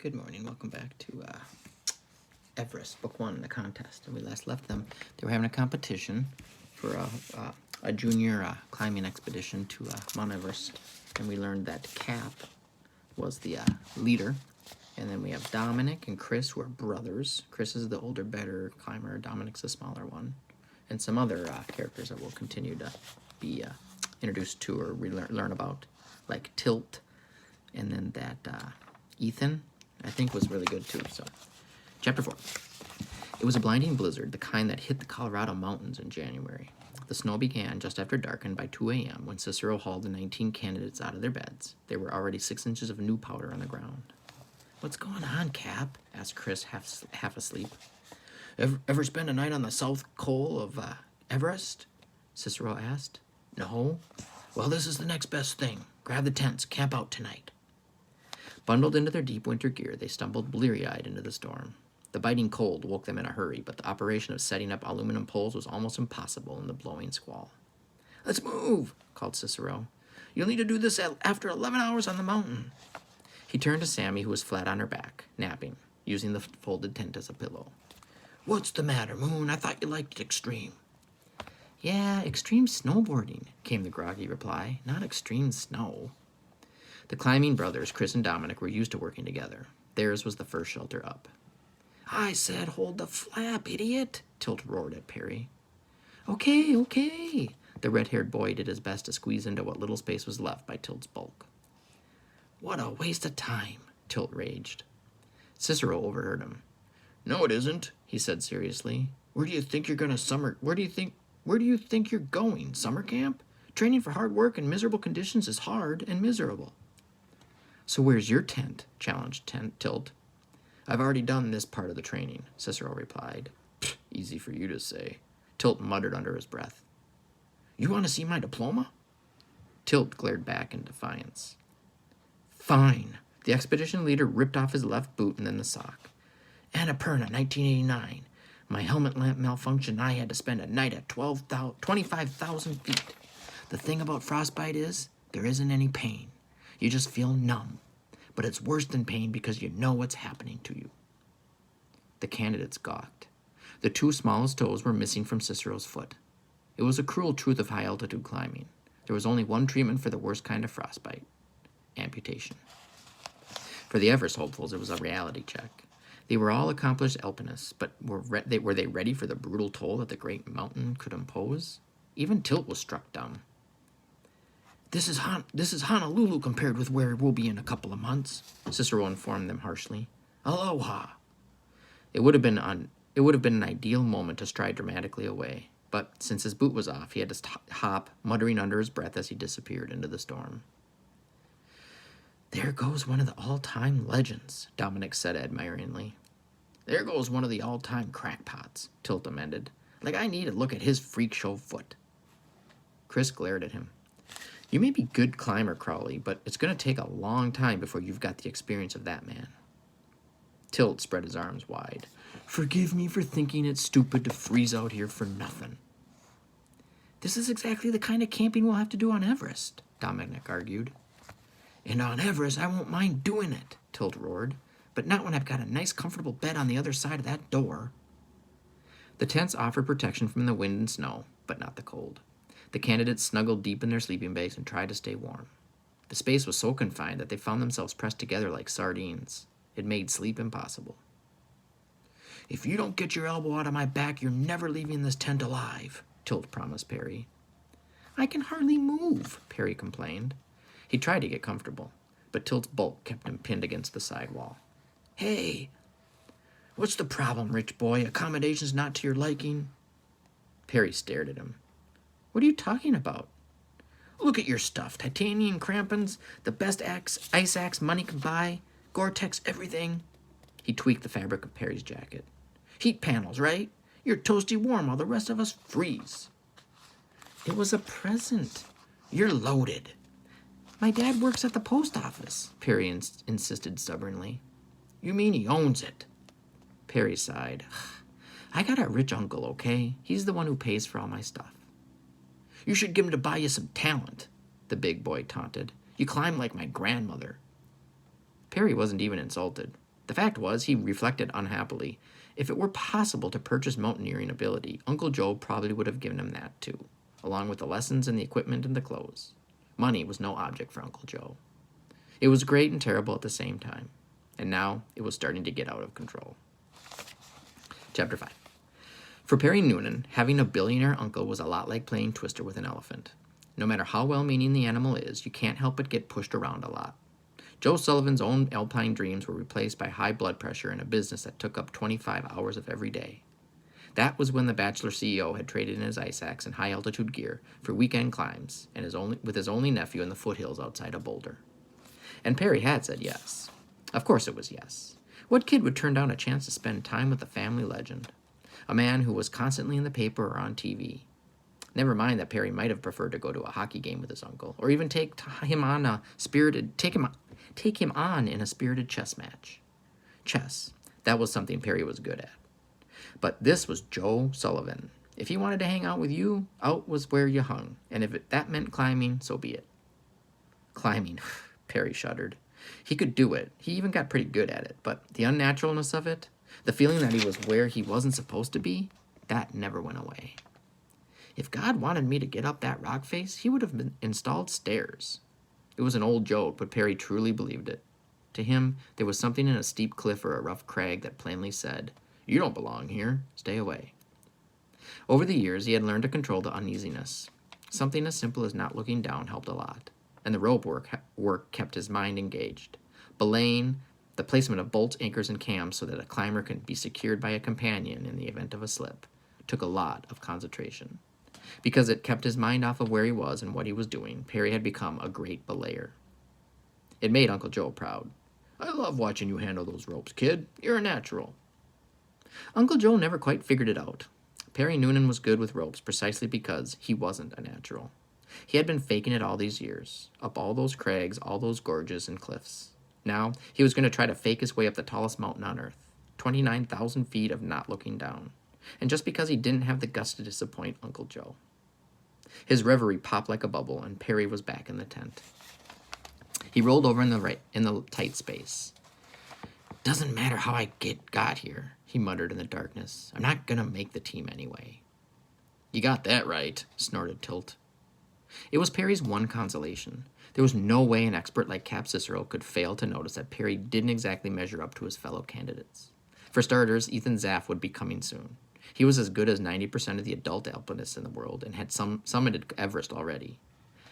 Good morning. Welcome back to Everest, Book 1, the contest. And we last left them. They were having a competition for a junior climbing expedition to Mount Everest. And we learned that Cap was the leader. And then we have Dominic and Chris, who are brothers. Chris is the older, better climber. Dominic's the smaller one. And some other characters that we'll continue to be introduced to or learn about, like Tilt. And then that Ethan, I think, was really good too. So, Chapter 4. It was a blinding blizzard, the kind that hit the Colorado mountains in January. The snow began just after darken by 2 a.m. when Cicero hauled the 19 candidates out of their beds. There were already 6 inches of new powder on the ground. "What's going on, Cap?" asked Chris, half asleep. Ever spend a night on the south col of Everest?" Cicero asked. "No." "Well, this is the next best thing. Grab the tents. Camp out tonight." Bundled into their deep winter gear, they stumbled bleary-eyed into the storm. The biting cold woke them in a hurry, but the operation of setting up aluminum poles was almost impossible in the blowing squall. "Let's move," called Cicero. "You'll need to do this after 11 hours on the mountain." He turned to Sammy, who was flat on her back, napping, using the folded tent as a pillow. "What's the matter, Moon? I thought you liked extreme." "Yeah, extreme snowboarding," came the groggy reply, "not extreme snow." The climbing brothers, Chris and Dominic, were used to working together. Theirs was the first shelter up. "I said hold the flap, idiot," Tilt roared at Perry. Okay. The red-haired boy did his best to squeeze into what little space was left by Tilt's bulk. "What a waste of time," Tilt raged. Cicero overheard him. "No, it isn't," he said seriously. Where do you think you're going? Summer camp? Training for hard work and miserable conditions is hard and miserable." "So where's your tent?" challenged Tilt. "I've already done this part of the training," Cicero replied. "Easy for you to say," Tilt muttered under his breath. "You want to see my diploma?" Tilt glared back in defiance. "Fine." The expedition leader ripped off his left boot and then the sock. "Annapurna, 1989. My helmet lamp malfunctioned and I had to spend a night at 25,000 feet. The thing about frostbite is there isn't any pain. You just feel numb. But it's worse than pain because you know what's happening to you." The candidates gawked. The 2 smallest toes were missing from Cicero's foot. It was a cruel truth of high-altitude climbing. There was only one treatment for the worst kind of frostbite: amputation. For the Everest hopefuls, it was a reality check. They were all accomplished alpinists, but were they ready for the brutal toll that the great mountain could impose? Even Tilt was struck dumb. This is Honolulu compared with where we'll be in a couple of months," Cicero informed them harshly. "Aloha." It would have been an ideal moment to stride dramatically away, but since his boot was off, he had to hop, muttering under his breath as he disappeared into the storm. "There goes one of the all-time legends," Dominic said admiringly. "There goes one of the all-time crackpots," Tilt amended. "Like I need to look at his freak show foot." Chris glared at him. "You may be good climber, Crowley, but it's going to take a long time before you've got the experience of that man." Tilt spread his arms wide. "Forgive me for thinking it's stupid to freeze out here for nothing." "This is exactly the kind of camping we'll have to do on Everest," Dominic argued. "And on Everest, I won't mind doing it," Tilt roared. "But not when I've got a nice, comfortable bed on the other side of that door." The tents offered protection from the wind and snow, but not the cold. The candidates snuggled deep in their sleeping bags and tried to stay warm. The space was so confined that they found themselves pressed together like sardines. It made sleep impossible. "If you don't get your elbow out of my back, you're never leaving this tent alive," Tilt promised Perry. "I can hardly move," Perry complained. He tried to get comfortable, but Tilt's bulk kept him pinned against the side wall. "Hey, what's the problem, rich boy? Accommodations not to your liking?" Perry stared at him. "What are you talking about?" "Look at your stuff. Titanium crampons, the best ice axe money can buy, Gore-Tex everything." He tweaked the fabric of Perry's jacket. "Heat panels, right? You're toasty warm while the rest of us freeze." "It was a present." "You're loaded." "My dad works at the post office," Perry insisted stubbornly. "You mean he owns it?" Perry sighed. "I got a rich uncle, okay? He's the one who pays for all my stuff." "You should get him to buy you some talent," the big boy taunted. "You climb like my grandmother." Perry wasn't even insulted. The fact was, he reflected unhappily, if it were possible to purchase mountaineering ability, Uncle Joe probably would have given him that too, along with the lessons and the equipment and the clothes. Money was no object for Uncle Joe. It was great and terrible at the same time, and now it was starting to get out of control. Chapter 5. For Perry Noonan, having a billionaire uncle was a lot like playing Twister with an elephant. No matter how well-meaning the animal is, you can't help but get pushed around a lot. Joe Sullivan's own alpine dreams were replaced by high blood pressure in a business that took up 25 hours of every day. That was when the bachelor CEO had traded in his ice axe and high-altitude gear for weekend climbs and with his only nephew in the foothills outside of Boulder. And Perry had said yes. Of course it was yes. What kid would turn down a chance to spend time with a family legend? A man who was constantly in the paper or on TV. Never mind that Perry might have preferred to go to a hockey game with his uncle, or even take him on in a spirited chess match. Chess, that was something Perry was good at. But this was Joe Sullivan. If he wanted to hang out with you, out was where you hung, and if that meant climbing, so be it. Climbing, Perry shuddered. He could do it. He even got pretty good at it, but the unnaturalness of it, the feeling that he was where he wasn't supposed to be, that never went away. If God wanted me to get up that rock face, he would have installed stairs. It was an old joke, but Perry truly believed it. To him, there was something in a steep cliff or a rough crag that plainly said, "You don't belong here. Stay away." Over the years, he had learned to control the uneasiness. Something as simple as not looking down helped a lot, and the rope work kept his mind engaged. Belaying, the placement of bolts, anchors, and cams so that a climber could be secured by a companion in the event of a slip, took a lot of concentration. Because it kept his mind off of where he was and what he was doing, Perry had become a great belayer. It made Uncle Joe proud. "I love watching you handle those ropes, kid. You're a natural." Uncle Joe never quite figured it out. Perry Noonan was good with ropes precisely because he wasn't a natural. He had been faking it all these years, up all those crags, all those gorges and cliffs. Now, he was going to try to fake his way up the tallest mountain on Earth, 29,000 feet of not looking down. And just because he didn't have the guts to disappoint Uncle Joe. His reverie popped like a bubble, and Perry was back in the tent. He rolled over in the tight space. "Doesn't matter how I got here," he muttered in the darkness. "I'm not gonna make the team anyway." "You got that right," snorted Tilt. It was Perry's one consolation. There was no way an expert like Cap Cicero could fail to notice that Perry didn't exactly measure up to his fellow candidates. For starters, Ethan Zaff would be coming soon. He was as good as 90% of the adult alpinists in the world and had summited Everest already.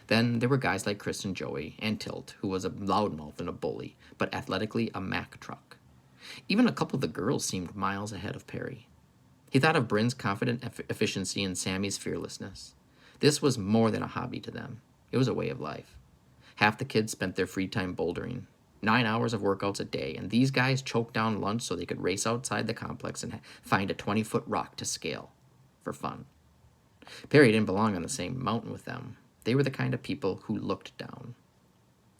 Then there were guys like Chris and Joey, and Tilt, who was a loudmouth and a bully, but athletically a Mack truck. Even a couple of the girls seemed miles ahead of Perry. He thought of Bryn's confident efficiency and Sammy's fearlessness. This was more than a hobby to them. It was a way of life. Half the kids spent their free time bouldering. 9 hours of workouts a day, and these guys choked down lunch so they could race outside the complex and find a 20-foot rock to scale. For fun. Perry didn't belong on the same mountain with them. They were the kind of people who looked down.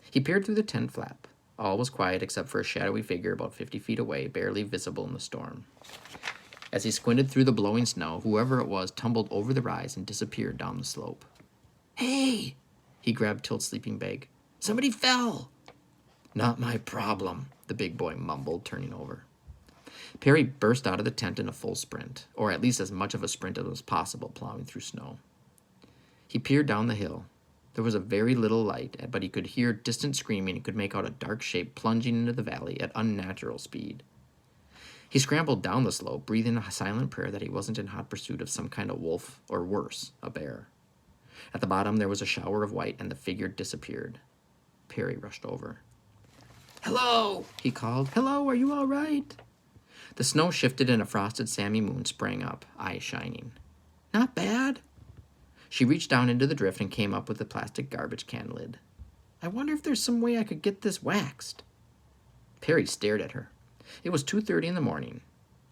He peered through the tent flap. All was quiet except for a shadowy figure about 50 feet away, barely visible in the storm. As he squinted through the blowing snow, whoever it was tumbled over the rise and disappeared down the slope. "Hey!" He grabbed Tilt's sleeping bag. "Somebody fell!" "Not my problem," the big boy mumbled, turning over. Perry burst out of the tent in a full sprint, or at least as much of a sprint as was possible, plowing through snow. He peered down the hill. There was a very little light, but he could hear distant screaming and could make out a dark shape plunging into the valley at unnatural speed. He scrambled down the slope, breathing a silent prayer that he wasn't in hot pursuit of some kind of wolf, or worse, a bear. At the bottom there was a shower of white, and the figure disappeared. Perry rushed over. "Hello!" he called. "Hello, are you all right?" The snow shifted and a frosted Sammy Moon sprang up, eyes shining. "Not bad." She reached down into the drift and came up with the plastic garbage can lid. "I wonder if there's some way I could get this waxed." Perry stared at her. It was 2:30 in the morning.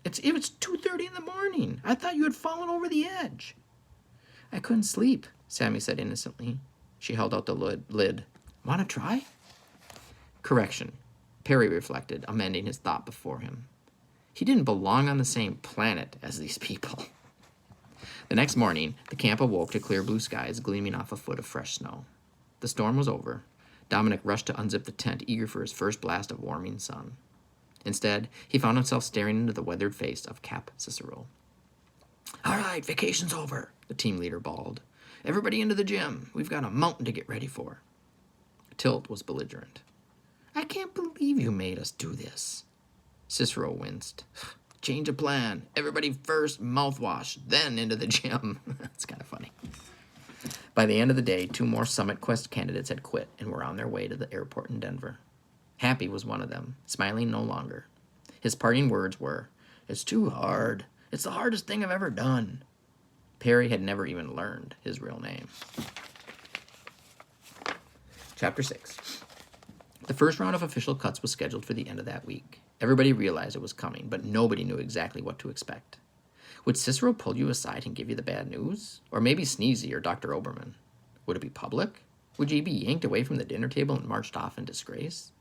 It was 2:30 in the morning. I thought you had fallen over the edge." "I couldn't sleep," Sammy said innocently. She held out the lid. "Want to try?" Correction. Perry reflected, amending his thought before him. He didn't belong on the same planet as these people. The next morning, the camp awoke to clear blue skies gleaming off a foot of fresh snow. The storm was over. Dominic rushed to unzip the tent, eager for his first blast of warming sun. Instead, he found himself staring into the weathered face of Cap Cicero. "All right, vacation's over," the team leader bawled. "Everybody into the gym. We've got a mountain to get ready for." Tilt was belligerent. "I can't believe you made us do this." Cicero winced. "Change of plan. Everybody first, mouthwash, then into the gym." That's kind of funny. By the end of the day, 2 more Summit Quest candidates had quit and were on their way to the airport in Denver. Happy was one of them, smiling no longer. His parting words were, "It's too hard. It's the hardest thing I've ever done." Perry had never even learned his real name. Chapter 6. The first round of official cuts was scheduled for the end of that week. Everybody realized it was coming, but nobody knew exactly what to expect. Would Cicero pull you aside and give you the bad news? Or maybe Sneezy or Dr. Oberman? Would it be public? Would you be yanked away from the dinner table and marched off in disgrace?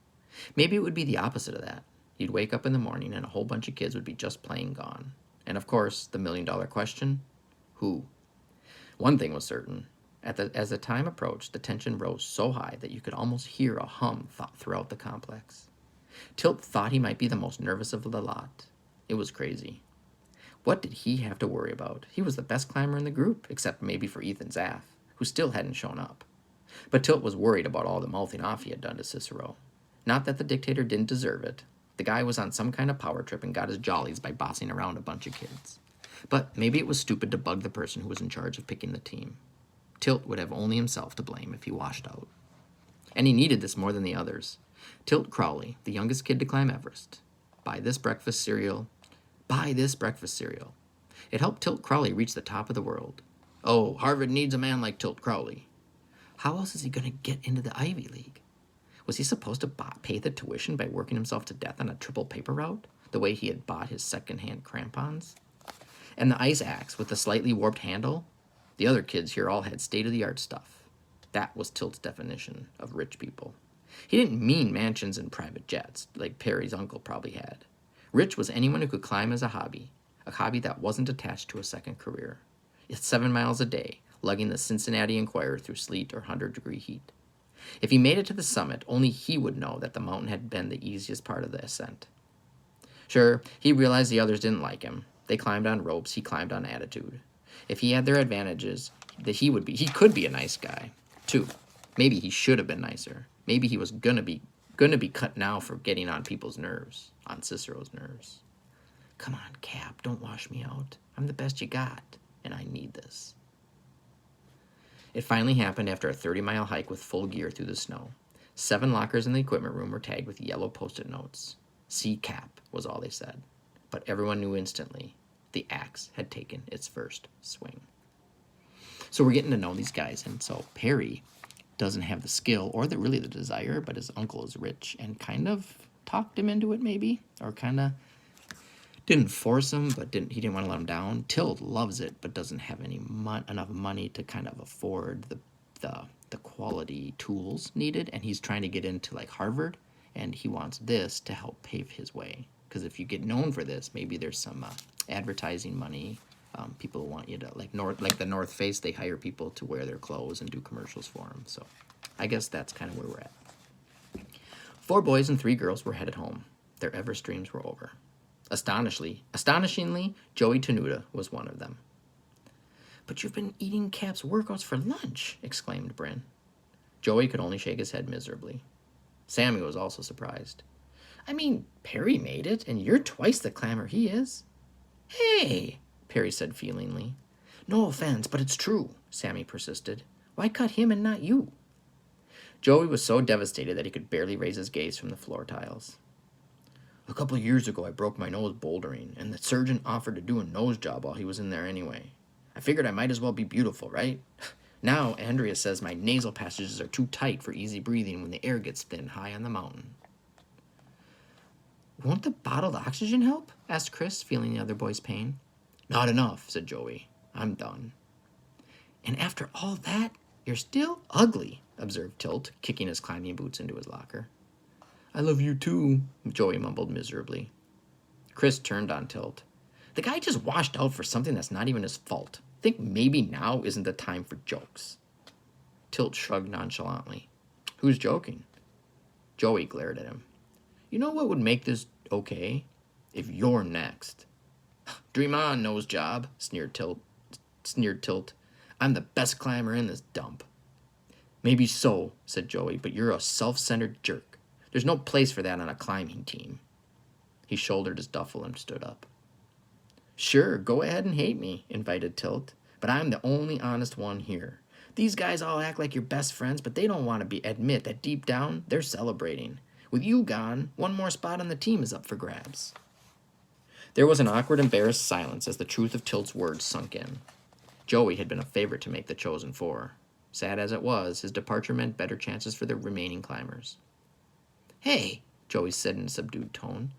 Maybe it would be the opposite of that. You'd wake up in the morning and a whole bunch of kids would be just plain gone. And of course, the million-dollar question, who? One thing was certain. As the time approached, the tension rose so high that you could almost hear a hum throughout the complex. Tilt thought he might be the most nervous of the lot. It was crazy. What did he have to worry about? He was the best climber in the group, except maybe for Ethan Zaff, who still hadn't shown up. But Tilt was worried about all the mouthing off he had done to Cicero. Not that the dictator didn't deserve it. The guy was on some kind of power trip and got his jollies by bossing around a bunch of kids. But maybe it was stupid to bug the person who was in charge of picking the team. Tilt would have only himself to blame if he washed out. And he needed this more than the others. Tilt Crowley, the youngest kid to climb Everest. Buy this breakfast cereal. It helped Tilt Crowley reach the top of the world. Oh, Harvard needs a man like Tilt Crowley. How else is he going to get into the Ivy League? Was he supposed to pay the tuition by working himself to death on a triple paper route, the way he had bought his second-hand crampons? And the ice axe with the slightly warped handle? The other kids here all had state-of-the-art stuff. That was Tilt's definition of rich people. He didn't mean mansions and private jets, like Perry's uncle probably had. Rich was anyone who could climb as a hobby that wasn't attached to a second career. It's 7 miles a day, lugging the Cincinnati Enquirer through sleet or 100-degree heat. If he made it to the summit, only he would know that the mountain had been the easiest part of the ascent. Sure, he realized the others didn't like him. They climbed on ropes, he climbed on attitude. If he had their advantages, that he could be a nice guy, too. Maybe he should have been nicer. Maybe he was gonna be cut now for getting on people's nerves, on Cicero's nerves. Come on, Cap, don't wash me out. I'm the best you got, and I need this. It finally happened after a 30-mile hike with full gear through the snow. 7 lockers in the equipment room were tagged with yellow Post-it notes. "See Cap" was all they said. But everyone knew instantly the axe had taken its first swing. So we're getting to know these guys, and so Perry doesn't have the skill or really the desire, but his uncle is rich and kind of talked him into it maybe, or kind of didn't force him, but he didn't want to let him down. Tilt loves it, but doesn't have enough money to kind of afford the quality tools needed, and he's trying to get into like Harvard, and he wants this to help pave his way. Because if you get known for this, maybe there's some advertising money. People want you to like the North Face. They hire people to wear their clothes and do commercials for them. So, I guess that's kind of where we're at. 4 boys and 3 girls were headed home. Their Everest dreams were over. Astonishingly, Joey Tenuta was one of them. "But you've been eating Cap's workouts for lunch," exclaimed Bryn. Joey could only shake his head miserably. Sammy was also surprised. "I mean, Perry made it, and you're twice the climber he is." "Hey," Perry said feelingly. "No offense, but it's true," Sammy persisted. "Why cut him and not you?" Joey was so devastated that he could barely raise his gaze from the floor tiles. "A couple years ago, I broke my nose bouldering, and the surgeon offered to do a nose job while he was in there anyway. I figured I might as well be beautiful, right? Now, Andrea says my nasal passages are too tight for easy breathing when the air gets thin high on the mountain." "Won't the bottled oxygen help?" asked Chris, feeling the other boy's pain. "Not enough," said Joey. "I'm done." "And after all that, you're still ugly," observed Tilt, kicking his climbing boots into his locker. "I love you too," Joey mumbled miserably. Chris turned on Tilt. "The guy just washed out for something that's not even his fault. Think maybe now isn't the time for jokes." Tilt shrugged nonchalantly. "Who's joking?" Joey glared at him. "You know what would make this okay. If you're next. Dream on, nose job, sneered Tilt. I'm the best climber in this dump. Maybe so, said Joey, but you're a self-centered jerk. There's no place for that on a climbing team. He shouldered his duffel and stood up. Sure, go ahead and hate me, invited Tilt, but I'm the only honest one here. These guys all act like your best friends, but they don't want to admit that deep down they're celebrating. With you gone, one more spot on the team is up for grabs. There was an awkward, embarrassed silence as the truth of Tilt's words sunk in. Joey had been a favorite to make the chosen four. Sad as it was, his departure meant better chances for the remaining climbers. Hey, Joey said in a subdued tone,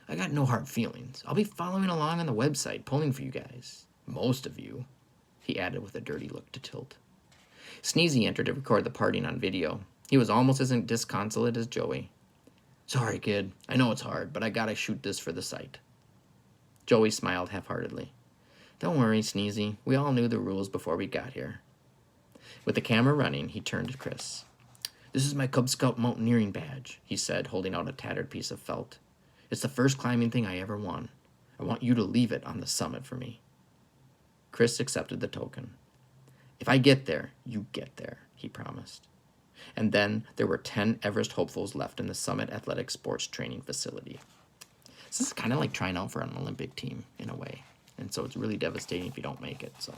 I got no hard feelings. I'll be following along on the website, pulling for you guys. Most of you, he added with a dirty look to Tilt. Sneezy entered to record the parting on video. He was almost as disconsolate as Joey. Sorry, kid. I know it's hard, but I gotta shoot this for the site. Joey smiled half-heartedly. Don't worry, Sneezy. We all knew the rules before we got here. With the camera running, he turned to Chris. This is my Cub Scout mountaineering badge, he said, holding out a tattered piece of felt. It's the first climbing thing I ever won. I want you to leave it on the summit for me. Chris accepted the token. If I get there, you get there, he promised. And then there were 10 Everest hopefuls left in the Summit Athletic Sports Training Facility. This is kind of like trying out for an Olympic team, in a way. And so it's really devastating if you don't make it. So,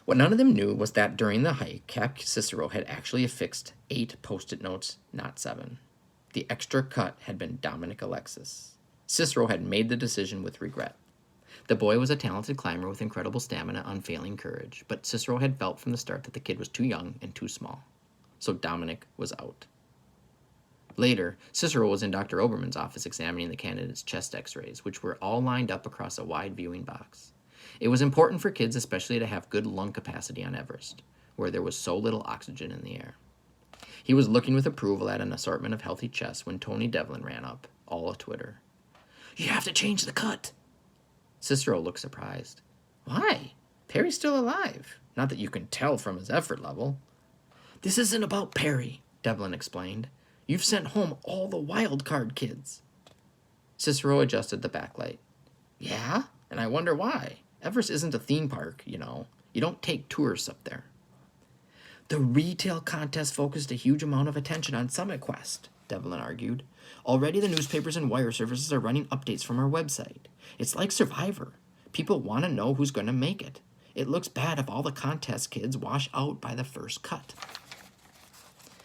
what none of them knew was that during the hike, Cap Cicero had actually affixed 8 post-it notes, not 7. The extra cut had been Dominic Alexis. Cicero had made the decision with regret. The boy was a talented climber with incredible stamina, unfailing courage, but Cicero had felt from the start that the kid was too young and too small. So Dominic was out. Later, Cicero was in Dr. Oberman's office examining the candidates' chest x-rays, which were all lined up across a wide viewing box. It was important for kids especially to have good lung capacity on Everest, where there was so little oxygen in the air. He was looking with approval at an assortment of healthy chests when Tony Devlin ran up, all a-twitter. You have to change the cut. Cicero looked surprised. Why? Perry's still alive. Not that you can tell from his effort level. This isn't about Perry, Devlin explained. You've sent home all the wild card kids. Cicero adjusted the backlight. Yeah? And I wonder why. Everest isn't a theme park, you know. You don't take tourists up there. The retail contest focused a huge amount of attention on Summit Quest, Devlin argued. Already the newspapers and wire services are running updates from our website. It's like Survivor. People want to know who's going to make it. It looks bad if all the contest kids wash out by the first cut.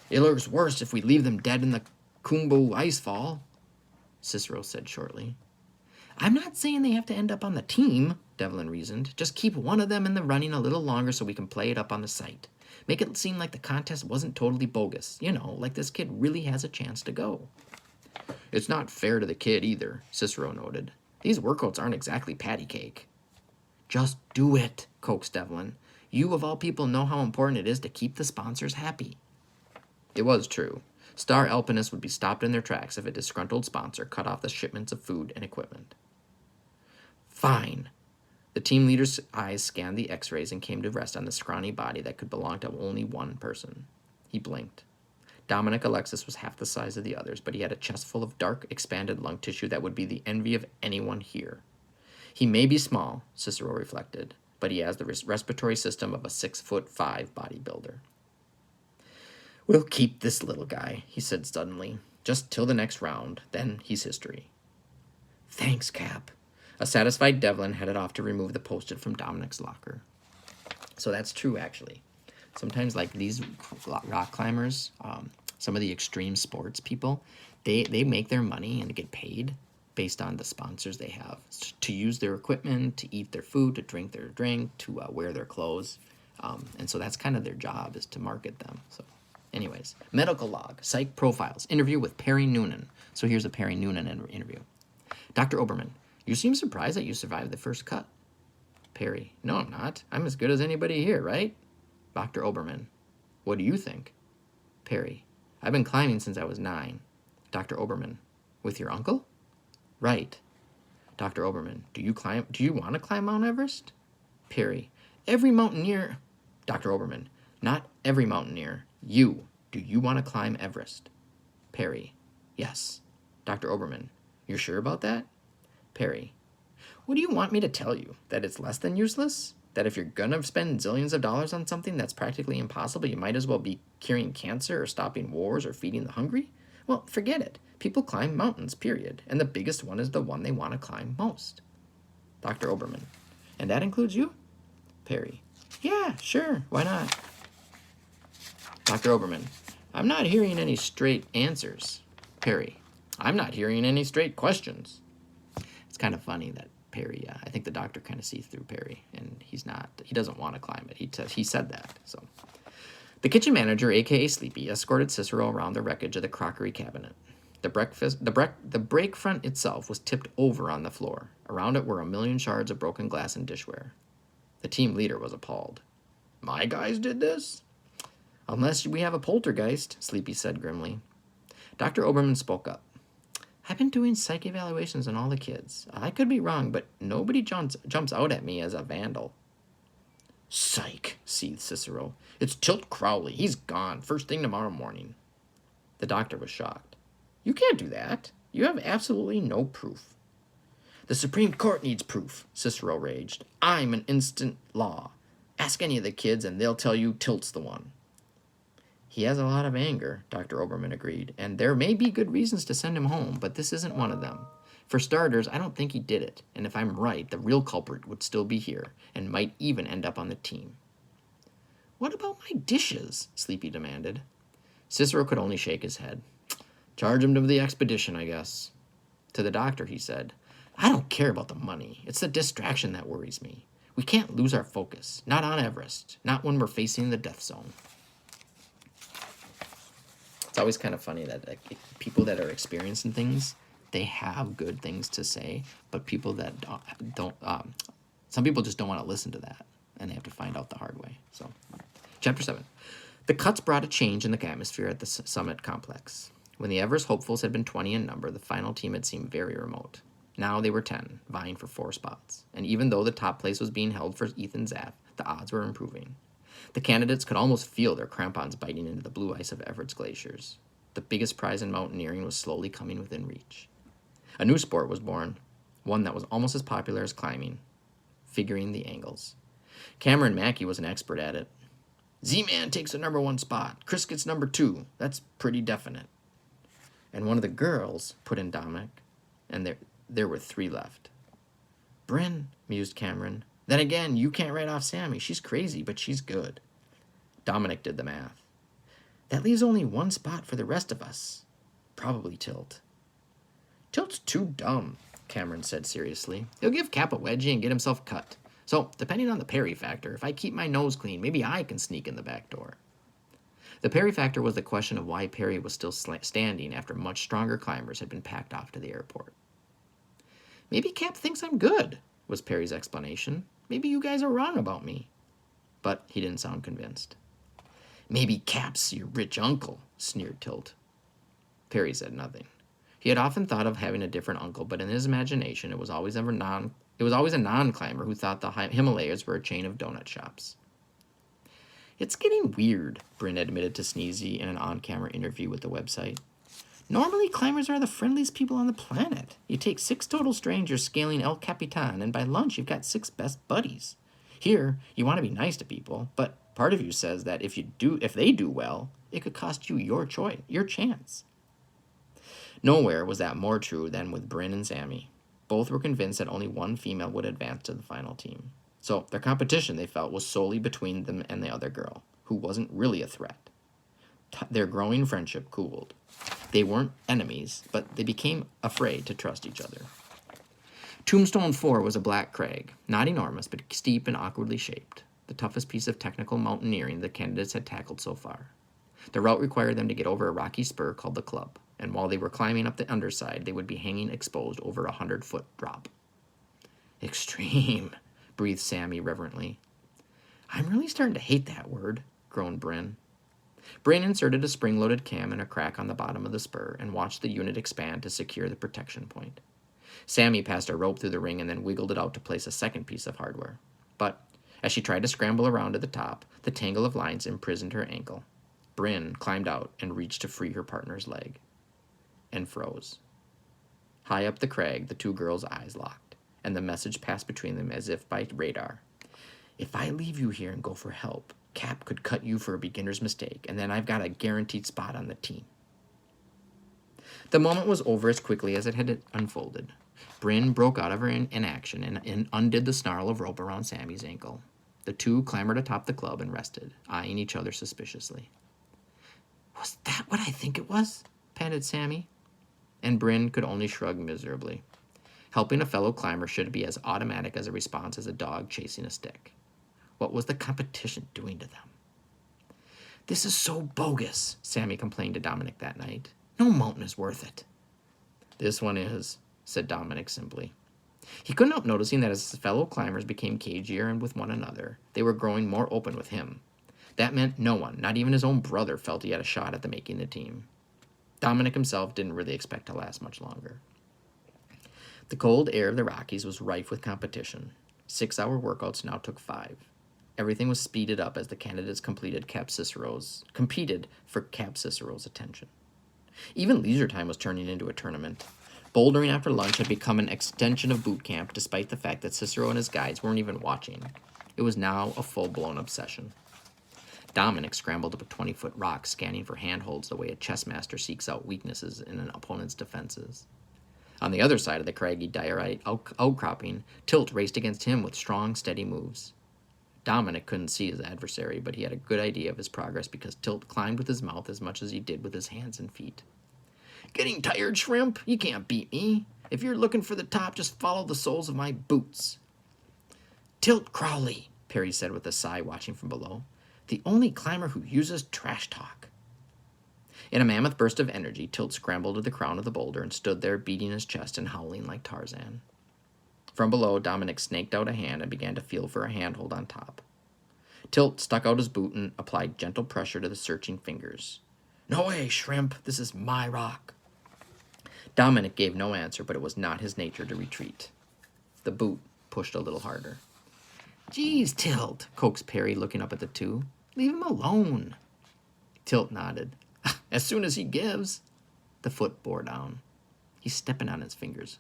It looks worse if we leave them dead in the Khumbu icefall, Cicero said shortly. I'm not saying they have to end up on the team, Devlin reasoned. Just keep one of them in the running a little longer so we can play it up on the site. Make it seem like the contest wasn't totally bogus. You know, like this kid really has a chance to go. It's not fair to the kid either, Cicero noted. These workouts aren't exactly patty cake. Just do it, coaxed Devlin. You of all people know how important it is to keep the sponsors happy. It was true. Star alpinists would be stopped in their tracks if a disgruntled sponsor cut off the shipments of food and equipment. Fine. The team leader's eyes scanned the x-rays and came to rest on the scrawny body that could belong to only one person. He blinked. Dominic Alexis was half the size of the others, but he had a chest full of dark, expanded lung tissue that would be the envy of anyone here. He may be small, Cicero reflected, but he has the respiratory system of a 6'5" bodybuilder. We'll keep this little guy, he said suddenly, just till the next round, then he's history. Thanks, Cap. A satisfied Devlin headed off to remove the post-it from Dominic's locker. So that's true, actually. Sometimes, like these rock climbers, some of the extreme sports people, they make their money and get paid based on the sponsors they have to use their equipment, to eat their food, to drink their drink, to wear their clothes. And so that's kind of their job, is to market them. So anyways, medical log, psych profiles, interview with Perry Noonan. So here's a Perry Noonan interview. Dr. Oberman, you seem surprised that you survived the first cut. Perry, no, I'm not. I'm as good as anybody here, right? Dr. Oberman, what do you think? Perry, I've been climbing since I was 9. Dr. Oberman, with your uncle? Right. Dr. Oberman, do you want to climb Mount Everest? Perry, every mountaineer. Dr. Oberman, not every mountaineer. Do you want to climb Everest? Perry, yes. Dr. Oberman, You're sure about that? Perry. What do you want me to tell you? That it's less than useless? That if you're gonna spend zillions of dollars on something that's practically impossible, you might as well be curing cancer or stopping wars or feeding the hungry? Well, forget it. People climb mountains, period. And the biggest one is the one they want to climb most. Dr. Oberman. And that includes you? Perry. Yeah, sure. Why not? Dr. Oberman. I'm not hearing any straight answers. Perry. I'm not hearing any straight questions. It's kind of funny that Perry, I think the doctor kind of sees through Perry, and he doesn't want to climb it. He said that, so. The kitchen manager, a.k.a. Sleepy, escorted Cicero around the wreckage of the crockery cabinet. The break front itself was tipped over on the floor. Around it were a million shards of broken glass and dishware. The team leader was appalled. My guys did this? Unless we have a poltergeist, Sleepy said grimly. Dr. Oberman spoke up. I've been doing psych evaluations on all the kids. I could be wrong, but nobody jumps out at me as a vandal. Psych, seethed Cicero. It's Tilt Crowley. He's gone. First thing tomorrow morning. The doctor was shocked. You can't do that. You have absolutely no proof. The Supreme Court needs proof, Cicero raged. I'm an instant law. Ask any of the kids and they'll tell you Tilt's the one. He has a lot of anger, Dr. Oberman agreed, and there may be good reasons to send him home, but this isn't one of them. For starters, I don't think he did it, and if I'm right, the real culprit would still be here, and might even end up on the team. What about my dishes? Sleepy demanded. Cicero could only shake his head. Charge him to the expedition, I guess. To the doctor, he said, I don't care about the money. It's the distraction that worries me. We can't lose our focus. Not on Everest. Not when we're facing the death zone. It's always kind of funny that people that are experiencing things, they have good things to say, but people that don't some people just don't want to listen to that, and they have to find out the hard way. So, Chapter 7. The cuts brought a change in the atmosphere at the summit complex. When the Everest hopefuls had been 20 in number, the final team had seemed very remote. Now they were 10, vying for 4 spots, and even though the top place was being held for Ethan Zaff, the odds were improving. The candidates could almost feel their crampons biting into the blue ice of Everett's glaciers. The biggest prize in mountaineering was slowly coming within reach. A new sport was born, one that was almost as popular as climbing, figuring the angles. Cameron Mackey was an expert at it. Z-Man takes the number 1 spot. Chris gets number 2. That's pretty definite. And one of the girls put in Dominic, and there were 3 left. Bryn, mused Cameron. Then again, you can't write off Sammy. She's crazy, but she's good. Dominic did the math. That leaves only 1 spot for the rest of us. Probably Tilt. Tilt's too dumb, Cameron said seriously. He'll give Cap a wedgie and get himself cut. So, depending on the Perry factor, if I keep my nose clean, maybe I can sneak in the back door. The Perry factor was the question of why Perry was still standing after much stronger climbers had been packed off to the airport. Maybe Cap thinks I'm good, was Perry's explanation. Maybe you guys are wrong about me. But he didn't sound convinced. Maybe Cap's your rich uncle, sneered Tilt. Perry said nothing. He had often thought of having a different uncle, but in his imagination it was always a non-climber who thought the Himalayas were a chain of donut shops. It's getting weird, Bryn admitted to Sneezy in an on-camera interview with the website. Normally, climbers are the friendliest people on the planet. You take 6 total strangers scaling El Capitan, and by lunch you've got 6 best buddies. Here, you want to be nice to people, but part of you says that if they do well, it could cost you your chance. Nowhere was that more true than with Bryn and Sammy. Both were convinced that only one female would advance to the final team. So their competition, they felt, was solely between them and the other girl, who wasn't really a threat. Their growing friendship cooled. They weren't enemies, but they became afraid to trust each other. Tombstone 4 was a black crag, not enormous, but steep and awkwardly shaped, the toughest piece of technical mountaineering the candidates had tackled so far. The route required them to get over a rocky spur called the Club, and while they were climbing up the underside, they would be hanging exposed over a 100-foot drop. Extreme, breathed Sammy reverently. I'm really starting to hate that word, groaned Bryn. Bryn inserted a spring-loaded cam in a crack on the bottom of the spur and watched the unit expand to secure the protection point. Sammy passed a rope through the ring and then wiggled it out to place a second piece of hardware. But as she tried to scramble around to the top, the tangle of lines imprisoned her ankle. Bryn climbed out and reached to free her partner's leg. And froze. High up the crag, the two girls' eyes locked, and the message passed between them as if by radar. If I leave you here and go for help, Cap could cut you for a beginner's mistake, and then I've got a guaranteed spot on the team. The moment was over as quickly as it had unfolded. Bryn broke out of her inaction and undid the snarl of rope around Sammy's ankle. The two clambered atop the club and rested, eyeing each other suspiciously. Was that what I think it was? Panted Sammy. And Bryn could only shrug miserably. Helping a fellow climber should be as automatic as a response as a dog chasing a stick. What was the competition doing to them? This is so bogus, Sammy complained to Dominic that night. No mountain is worth it. This one is, said Dominic simply. He couldn't help noticing that as his fellow climbers became cagier and with one another, they were growing more open with him. That meant no one, not even his own brother, felt he had a shot at making the team. Dominic himself didn't really expect to last much longer. The cold air of the Rockies was rife with competition. 6-hour workouts now took 5. Everything was speeded up as the candidates competed for Cap Cicero's attention. Even leisure time was turning into a tournament. Bouldering after lunch had become an extension of boot camp, despite the fact that Cicero and his guides weren't even watching. It was now a full-blown obsession. Dominic scrambled up a 20-foot rock, scanning for handholds the way a chess master seeks out weaknesses in an opponent's defenses. On the other side of the craggy diorite outcropping, Tilt raced against him with strong, steady moves. Dominic couldn't see his adversary, but he had a good idea of his progress because Tilt climbed with his mouth as much as he did with his hands and feet. Getting tired, Shrimp? You can't beat me. If you're looking for the top, just follow the soles of my boots. Tilt Crowley, Perry said with a sigh, watching from below. The only climber who uses trash talk. In a mammoth burst of energy, Tilt scrambled to the crown of the boulder and stood there, beating his chest and howling like Tarzan. From below, Dominic snaked out a hand and began to feel for a handhold on top. Tilt stuck out his boot and applied gentle pressure to the searching fingers. No way, Shrimp. This is my rock. Dominic gave no answer, but it was not his nature to retreat. The boot pushed a little harder. Geez, Tilt, coaxed Perry, looking up at the two. Leave him alone. Tilt nodded. As soon as he gives. The foot bore down. He's stepping on his fingers.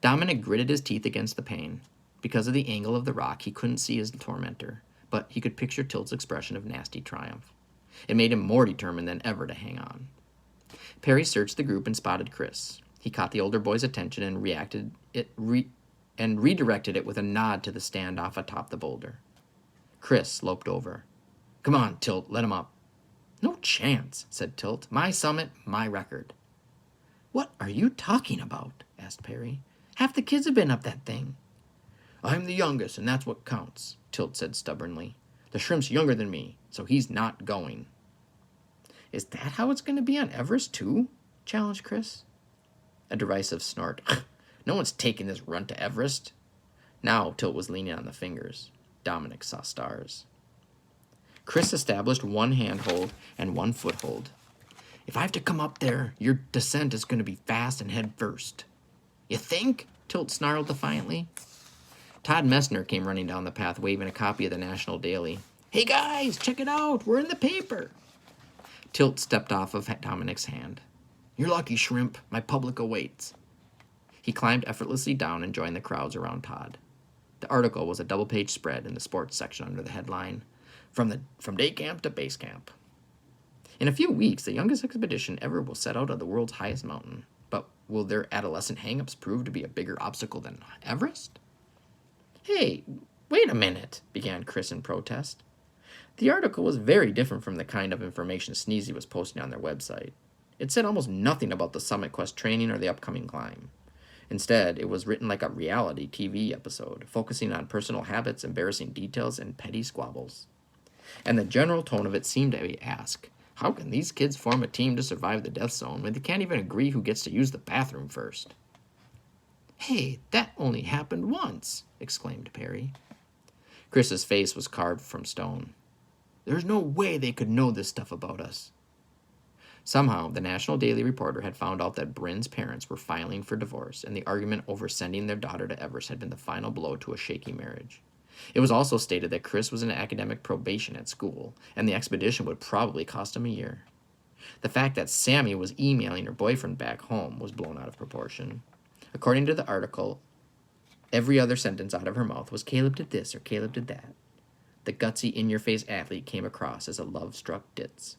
Dominic gritted his teeth against the pain. Because of the angle of the rock, he couldn't see his tormentor, but he could picture Tilt's expression of nasty triumph. It made him more determined than ever to hang on. Perry searched the group and spotted Chris. He caught the older boy's attention and redirected it with a nod to the standoff atop the boulder. Chris sloped over. Come on, Tilt, let him up. No chance, said Tilt. My summit, my record. What are you talking about? Asked Perry. Half the kids have been up that thing. I'm the youngest, and that's what counts, Tilt said stubbornly. The Shrimp's younger than me, so he's not going. Is that how it's going to be on Everest, too? Challenged Chris. A derisive snort. No one's taking this run to Everest. Now Tilt was leaning on the fingers. Dominic saw stars. Chris established one handhold and one foothold. If I have to come up there, your descent is going to be fast and head first. You think? Tilt snarled defiantly. Todd Messner came running down the path, waving a copy of the National Daily. Hey guys, check it out. We're in the paper. Tilt stepped off of Dominic's hand. You're lucky, Shrimp. My public awaits. He climbed effortlessly down and joined the crowds around Todd. The article was a double-page spread in the sports section under the headline, From day camp to base camp. In a few weeks, the youngest expedition ever will set out on the world's highest mountain. But will their adolescent hang-ups prove to be a bigger obstacle than Everest? Hey, wait a minute, began Chris in protest. The article was very different from the kind of information Sneezy was posting on their website. It said almost nothing about the Summit Quest training or the upcoming climb. Instead, it was written like a reality TV episode, focusing on personal habits, embarrassing details, and petty squabbles. And the general tone of it seemed to ask, how can these kids form a team to survive the death zone when they can't even agree who gets to use the bathroom first? Hey, that only happened once, exclaimed Perry. Chris's face was carved from stone. There's no way they could know this stuff about us. Somehow, the National Daily Reporter had found out that Bryn's parents were filing for divorce, and the argument over sending their daughter to Everest had been the final blow to a shaky marriage. It was also stated that Chris was in academic probation at school, and the expedition would probably cost him a year. The fact that Sammy was emailing her boyfriend back home was blown out of proportion. According to the article, every other sentence out of her mouth was Caleb did this or Caleb did that. The gutsy, in-your-face athlete came across as a love-struck ditz.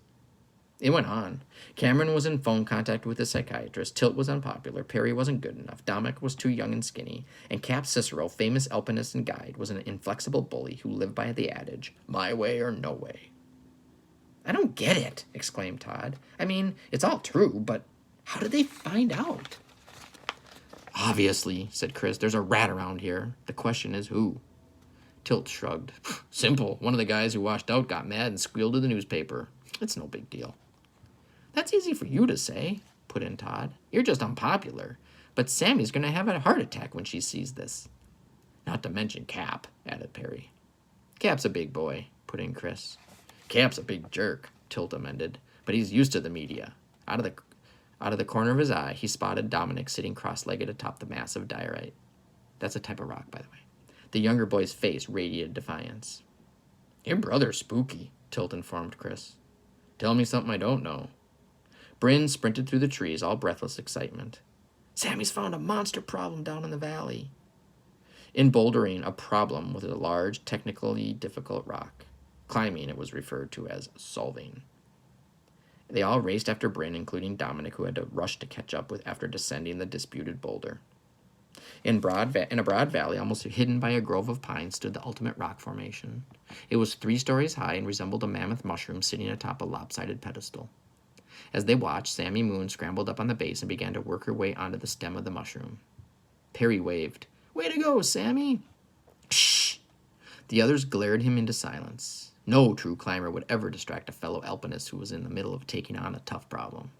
It went on. Cameron was in phone contact with a psychiatrist, Tilt was unpopular, Perry wasn't good enough, Dominic was too young and skinny, and Cap Cicero, famous alpinist and guide, was an inflexible bully who lived by the adage, my way or no way. I don't get it, exclaimed Todd. I mean, it's all true, but how did they find out? Obviously, said Chris, there's a rat around here. The question is who? Tilt shrugged. Simple. One of the guys who washed out got mad and squealed to the newspaper. It's no big deal. That's easy for you to say, put in Todd. You're just unpopular. But Sammy's going to have a heart attack when she sees this. Not to mention Cap, added Perry. Cap's a big boy, put in Chris. Cap's a big jerk, Tilt amended, but he's used to the media. Out of the corner of his eye, he spotted Dominic sitting cross-legged atop the massive diorite. That's a type of rock, by the way. The younger boy's face radiated defiance. Your brother's spooky, Tilt informed Chris. Tell me something I don't know. Bryn sprinted through the trees, all breathless excitement. Sammy's found a monster problem down in the valley. In bouldering, a problem was a large, technically difficult rock. Climbing, it was referred to as solving. They all raced after Bryn, including Dominic, who had to rush to catch up with after descending the disputed boulder. In a broad valley, almost hidden by a grove of pines, stood the ultimate rock formation. It was 3 stories high and resembled a mammoth mushroom sitting atop a lopsided pedestal. As they watched, Sammy Moon scrambled up on the base and began to work her way onto the stem of the mushroom. Perry waved. Way to go, Sammy! Shh! The others glared him into silence. No true climber would ever distract a fellow alpinist who was in the middle of taking on a tough problem.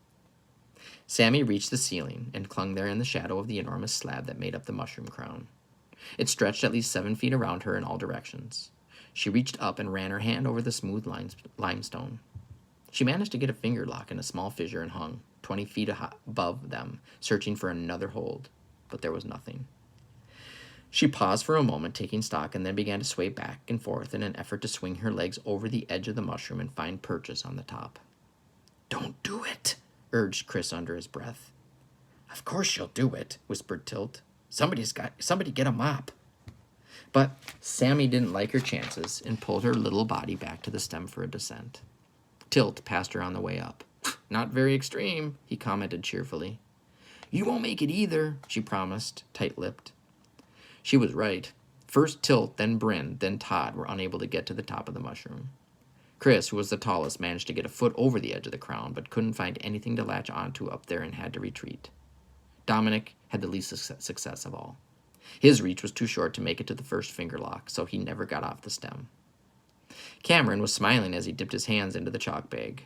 Sammy reached the ceiling and clung there in the shadow of the enormous slab that made up the mushroom crown. It stretched at least 7 feet around her in all directions. She reached up and ran her hand over the smooth limestone. She managed to get a finger lock in a small fissure and hung, 20 feet above them, searching for another hold, but there was nothing. She paused for a moment, taking stock, and then began to sway back and forth in an effort to swing her legs over the edge of the mushroom and find purchase on the top. Don't do it, urged Chris under his breath. Of course she'll do it, whispered Tilt. Somebody get a mop. But Sammy didn't like her chances and pulled her little body back to the stem for a descent. Tilt passed her on the way up. Not very extreme, he commented cheerfully. You won't make it either, she promised, tight-lipped. She was right. First Tilt, then Bryn, then Todd were unable to get to the top of the mushroom. Chris, who was the tallest, managed to get a foot over the edge of the crown, but couldn't find anything to latch onto up there and had to retreat. Dominic had the least success of all. His reach was too short to make it to the first finger lock, so he never got off the stem. Cameron was smiling as he dipped his hands into the chalk bag.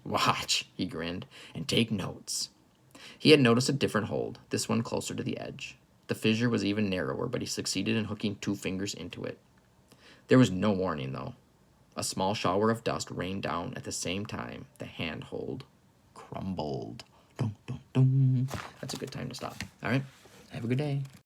Watch, he grinned, and take notes. He had noticed a different hold, this one closer to the edge. The fissure was even narrower, but he succeeded in hooking 2 fingers into it. There was no warning, though. A small shower of dust rained down at the same time the handhold crumbled. Dun, dun, dun. That's a good time to stop. All right? Have a good day.